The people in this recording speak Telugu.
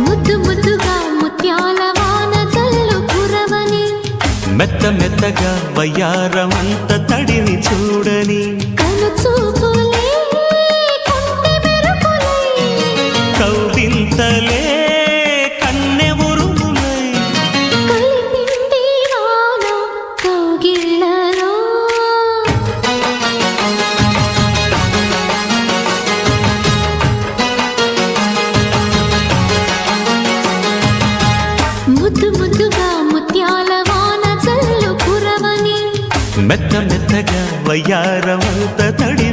ముద్దు ముద్దుగా ముత్యాల వాన జల్లు కురవని మెత్త మెత్తగా వయ్యారమంత తడిని చూడని కను చూపులే కొంటె మెరుపులై కౌగిలింతలే కన్నె ఉరుములై కలిపింది వాన కౌగిళ్ళలో ముద్దు ముద్దుగా ముత్యాల వాన జల్లు కురవని మెత్త మెత్తగా వయ్యారమంత తడి